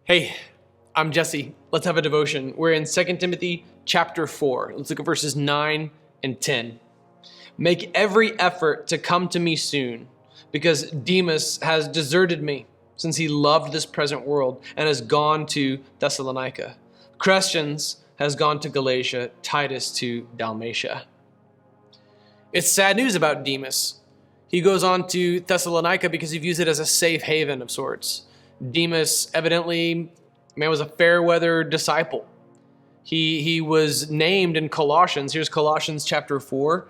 Hey, I'm Jesse. Let's have a devotion. We're in 2 Timothy chapter 4. Let's look at verses 9 and 10. Make every effort to come to me soon, because Demas has deserted me, since he loved this present world and has gone to Thessalonica. Crescens has gone to Galatia, Titus to Dalmatia. It's sad news about Demas. He goes on to Thessalonica because he views it as a safe haven of sorts. Demas evidently, was a fair weather disciple. He was named in Colossians. Here's Colossians chapter 4,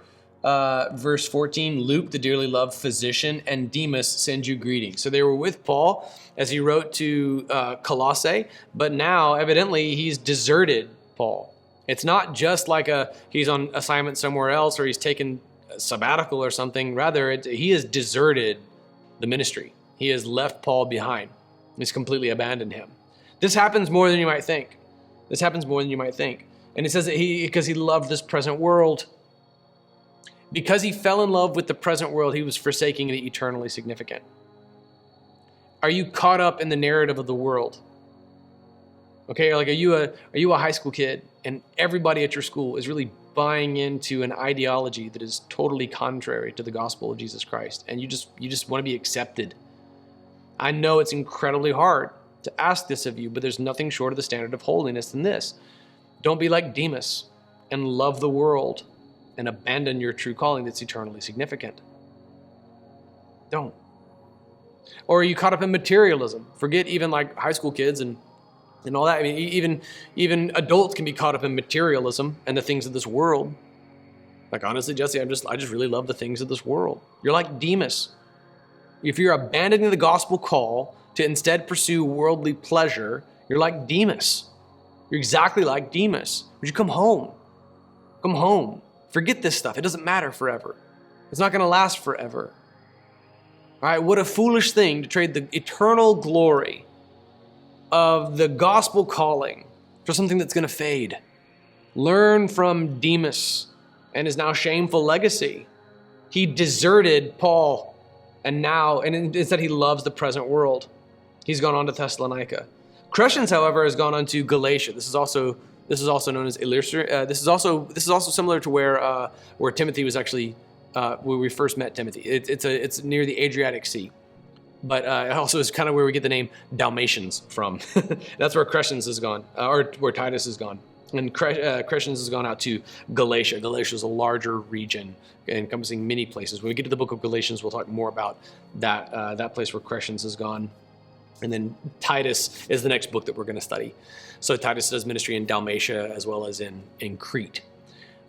verse 14. Luke, the dearly loved physician, and Demas send you greetings. So they were with Paul as he wrote to Colossae, but now evidently he's deserted Paul. It's not just like he's on assignment somewhere else or he's taken a sabbatical or something. Rather, he has deserted the ministry. He has left Paul behind. He's completely abandoned him. This happens more than you might think. And it says that because he loved this present world. Because he fell in love with the present world, he was forsaking the eternally significant. Are you caught up in the narrative of the world? Okay, like are you a high school kid and everybody at your school is really buying into an ideology that is totally contrary to the gospel of Jesus Christ, and you just want to be accepted? I know it's incredibly hard to ask this of you, but there's nothing short of the standard of holiness than this. Don't be like Demas and love the world and abandon your true calling that's eternally significant. Don't. Or are you caught up in materialism? Forget even like high school kids and all that. I mean, even adults can be caught up in materialism and the things of this world. Like honestly, Jesse, I just really love the things of this world. You're like Demas. If you're abandoning the gospel call to instead pursue worldly pleasure, you're like Demas. You're exactly like Demas. Would you come home? Come home. Forget this stuff. It doesn't matter forever. It's not going to last forever. All right, what a foolish thing to trade the eternal glory of the gospel calling for something that's going to fade. Learn from Demas and his now shameful legacy. He deserted Paul. And instead he loves the present world. He's gone on to Thessalonica. Crescens, however, has gone on to Galatia. This is also known as Illyria. This is also similar to where Timothy was actually where we first met Timothy. It's near the Adriatic Sea, but it also is kind of where we get the name Dalmatians from. That's where Crescens has gone, or where Titus has gone. And Crescens has gone out to Galatia. Galatia is a larger region encompassing many places. When we get to the book of Galatians, we'll talk more about that place where Crescens has gone. And then Titus is the next book that we're going to study. So Titus does ministry in Dalmatia as well as in Crete.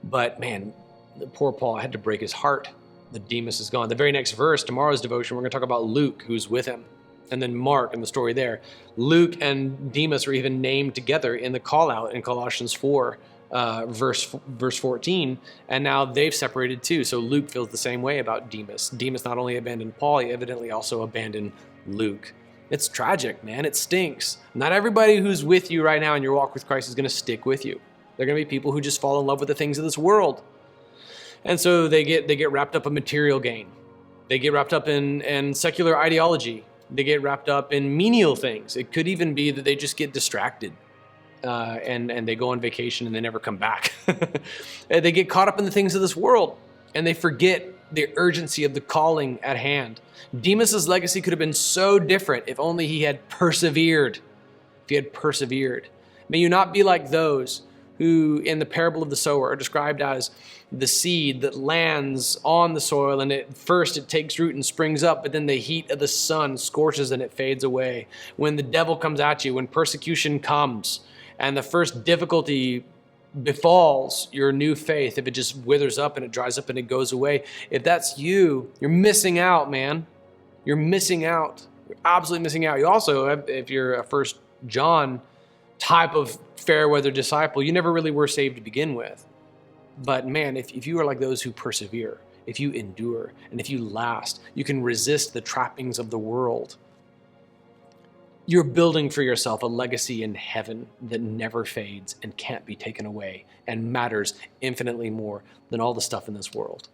But man, the poor Paul had to break his heart that Demas is gone. The very next verse, tomorrow's devotion, we're going to talk about Luke, who's with him. And then Mark and the story there. Luke and Demas are even named together in the call out in Colossians 4, verse 14. And now they've separated too. So Luke feels the same way about Demas. Demas not only abandoned Paul, he evidently also abandoned Luke. It's tragic, man. It stinks. Not everybody who's with you right now in your walk with Christ is going to stick with you. They're going to be people who just fall in love with the things of this world. And so they get wrapped up in material gain. They get wrapped up in secular ideology. They get wrapped up in menial things. It could even be that they just get distracted and they go on vacation and they never come back. They get caught up in the things of this world and they forget the urgency of the calling at hand. Demas's legacy could have been so different if only he had persevered. May you not be like those who in the parable of the sower are described as the seed that lands on the soil, and at first it takes root and springs up, but then the heat of the sun scorches and it fades away. When the devil comes at you, when persecution comes, and the first difficulty befalls your new faith, if it just withers up and it dries up and it goes away, if that's you, you're missing out, man. You're missing out. You're absolutely missing out. You also, if you're a First John type of fair weather disciple, you never really were saved to begin with. But man, if you are like those who persevere, if you endure, and if you last, you can resist the trappings of the world. You're building for yourself a legacy in heaven that never fades and can't be taken away and matters infinitely more than all the stuff in this world.